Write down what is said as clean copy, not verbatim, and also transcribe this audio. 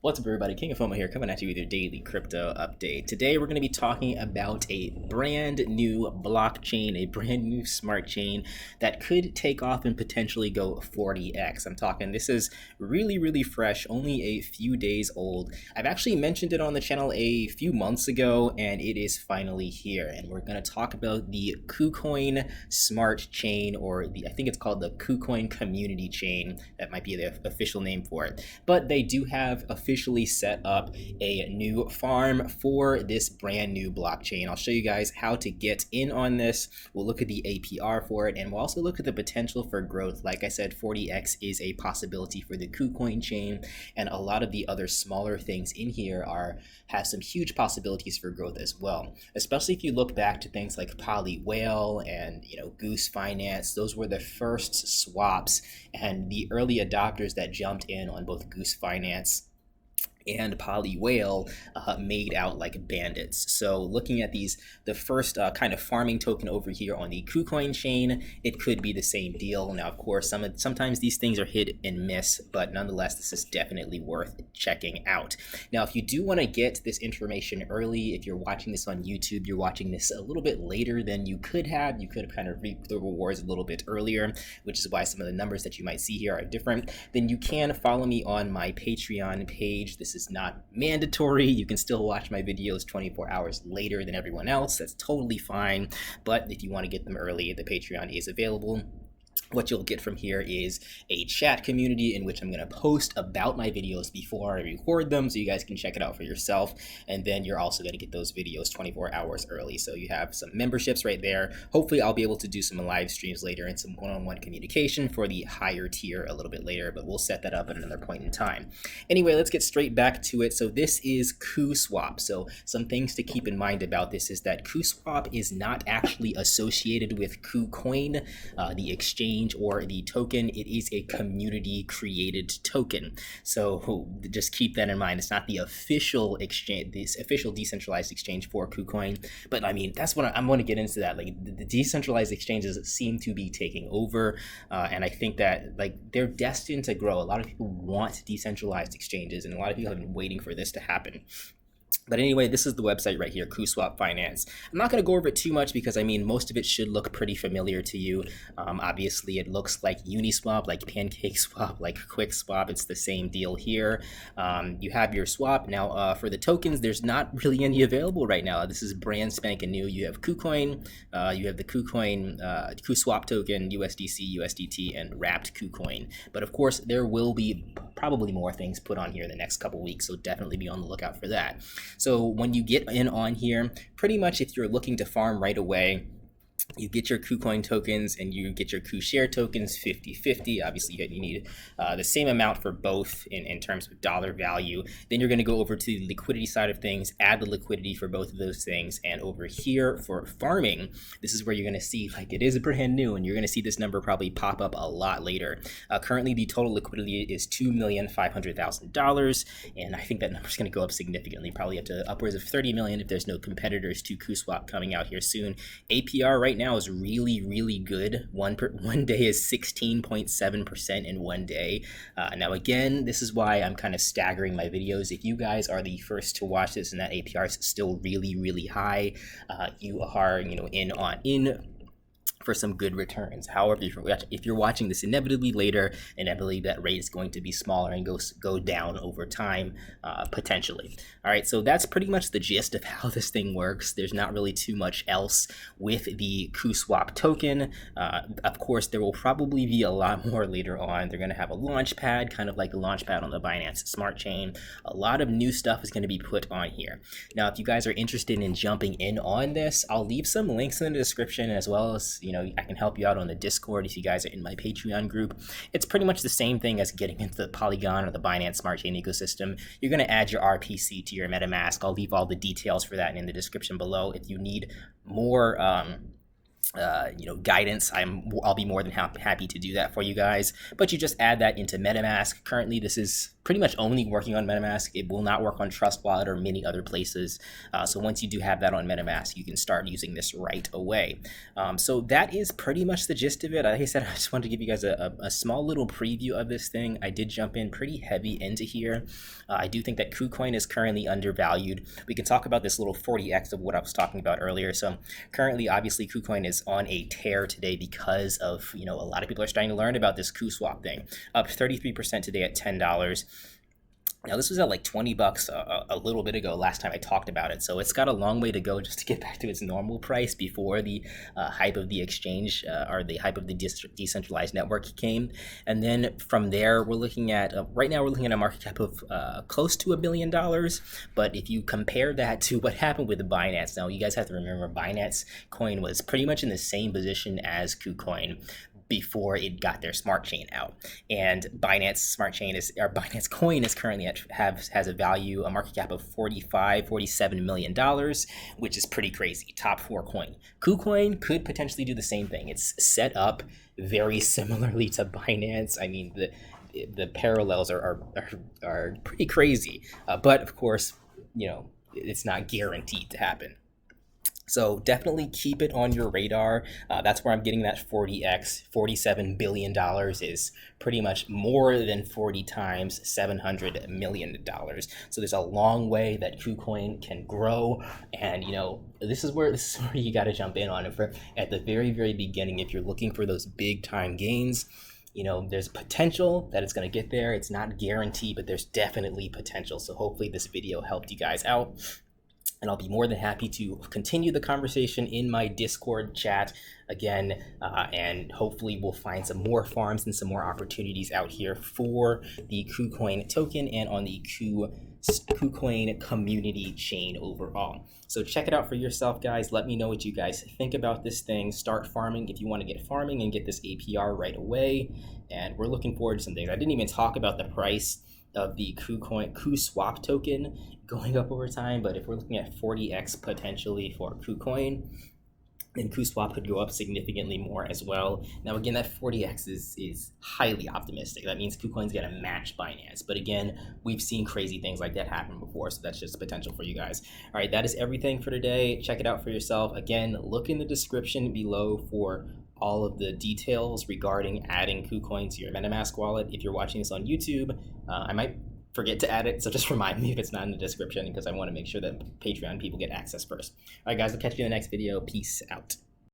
What's up, everybody? King of Fomo here, coming at you with your daily crypto update. Today, we're going to be talking about a brand new blockchain, a brand new smart chain that could take off and potentially go 40x. I'm talking, this is really fresh, only a few days old. I've actually mentioned it on the channel a few months ago, and it is finally here. And we're going to talk about the Kucoin smart chain, or I think it's called the Kucoin community chain. That might be the official name for it. But they do have officially set up a new farm for this brand new blockchain. I'll show you guys how to get in on this. We'll look at the APR for it, and we'll also look at the potential for growth. Like I said, 40x is a possibility for the Kucoin chain, and a lot of the other smaller things in here have some huge possibilities for growth as well. Especially if you look back to things like Poly Whale and Kuswap.finance. Those were the first swaps and the early adopters that jumped in on both Kuswap.finance and Poly Whale made out like bandits. So looking at the first kind of farming token over here on the Kucoin chain, it could be the same deal. Now, of course, sometimes these things are hit and miss, but nonetheless, this is definitely worth checking out. Now, if you do want to get this information early, if you're watching this on YouTube, you're watching this a little bit later than you could have kind of reaped the rewards a little bit earlier, which is why some of the numbers that you might see here are different. Then you can follow me on my Patreon page. This is not mandatory. You can still watch my videos 24 hours later than everyone else. That's totally fine. But if you want to get them early, the Patreon is available. What you'll get from here is a chat community in which I'm going to post about my videos before I record them, so you guys can check it out for yourself. And then you're also going to get those videos 24 hours early. So you have some memberships right there. Hopefully I'll be able to do some live streams later and some one-on-one communication for the higher tier a little bit later, but we'll set that up at another point in time. Anyway, let's get straight back to it. So this is Kuswap. So some things to keep in mind about this is that Kuswap is not actually associated with Kucoin, the exchange or the token. It is a community created token. So just keep that in mind. It's not the official exchange, this official decentralized exchange for Kucoin. But I mean, that's what I'm going to get into that. Like the decentralized exchanges seem to be taking over. And I think that they're destined to grow. A lot of people want decentralized exchanges, and a lot of people have been waiting for this to happen. But anyway, this is the website right here, Kuswap.finance. I'm not going to go over it too much because, I mean, most of it should look pretty familiar to you. Obviously, it looks like Uniswap, like PancakeSwap, like QuickSwap. It's the same deal here. You have your swap. Now, for the tokens, there's not really any available right now. This is brand spanking new. You have Kucoin, you have the Kucoin, Kuswap token, USDC, USDT, and wrapped Kucoin. But of course, there will be probably more things put on here in the next couple weeks, so definitely be on the lookout for that. So when you get in on here, pretty much if you're looking to farm right away, you get your Kucoin tokens and you get your Kushare tokens 50-50. Obviously, you need the same amount for both in terms of dollar value. Then you're going to go over to the liquidity side of things, add the liquidity for both of those things. And over here for farming, this is where you're going to see it is brand new, and you're going to see this number probably pop up a lot later. Currently, the total liquidity is $2,500,000, and I think that number is going to go up significantly, probably up to upwards of 30 million if there's no competitors to Kuswap coming out here soon. APR right now is really good. One day is 16.7% in one day. Now again, this is why I'm kind of staggering my videos. If you guys are the first to watch this and that APR is still really high, you are in for some good returns. However, if you're watching this inevitably later, inevitably that rate is going to be smaller and go down over time, potentially. All right, so that's pretty much the gist of how this thing works. There's not really too much else with the Kuswap token. Of course, there will probably be a lot more later on. They're going to have a launch pad, kind of like the launch pad on the Binance Smart Chain. A lot of new stuff is going to be put on here. Now, if you guys are interested in jumping in on this, I'll leave some links in the description, as well as I can help you out on the Discord if you guys are in my Patreon group. It's pretty much the same thing as getting into the Polygon or the Binance Smart Chain ecosystem. You're going to add your RPC to your MetaMask. I'll leave all the details for that in the description below. If you need more guidance, I'll be more than happy to do that for you guys. But you just add that into MetaMask. Currently, this is pretty much only working on MetaMask. It will not work on Trust Wallet or many other places. So once you do have that on MetaMask, you can start using this right away. So that is pretty much the gist of it. Like I said, I just wanted to give you guys a small little preview of this thing. I did jump in pretty heavy into here. I do think that Kucoin is currently undervalued. We can talk about this little 40x of what I was talking about earlier. So currently, obviously, Kucoin is on a tear today because of, a lot of people are starting to learn about this Kuswap thing. Up 33% today at $10. Now, this was at like $20 a little bit ago last time I talked about it, so it's got a long way to go just to get back to its normal price before the hype of the exchange or the hype of the decentralized network came. And then from there, we're looking at, right now we're looking at a market cap of close to $1 billion, but if you compare that to what happened with Binance, now you guys have to remember Binance coin was pretty much in the same position as KuCoin before it got their smart chain out. And Binance Binance coin is currently has a value, a market cap of $47 million, which is pretty crazy. Top 4 coin. KuCoin could potentially do the same thing. It's set up very similarly to Binance. I mean, the parallels are pretty crazy. But of course, it's not guaranteed to happen. So definitely keep it on your radar. That's where I'm getting that 40x. $47 billion is pretty much more than 40 times $700 million. So there's a long way that KuCoin can grow. And, this is where you got to jump in on it. At the very, very beginning, if you're looking for those big time gains, there's potential that it's going to get there. It's not guaranteed, but there's definitely potential. So hopefully this video helped you guys out. And I'll be more than happy to continue the conversation in my Discord chat again, and hopefully we'll find some more farms and some more opportunities out here for the KuCoin token and on the KuCoin community chain overall. So check it out for yourself, guys. Let me know what you guys think about this thing. Start farming if you want to get farming and get this APR right away. And we're looking forward to some things. I didn't even talk about the price of the Kuswap token going up over time, but if we're looking at 40x potentially for KuCoin, then Kuswap could go up significantly more as well. Now again, that 40x is highly optimistic. That means KuCoin's gonna match Binance, but again, we've seen crazy things like that happen before, so that's just potential for you guys. All right, that is everything for today. Check it out for yourself. Again, look in the description below for all of the details regarding adding KuCoin to your MetaMask wallet. If you're watching this on YouTube, I might forget to add it, so just remind me if it's not in the description, because I want to make sure that Patreon people get access first. All right, guys, I'll catch you in the next video. Peace out.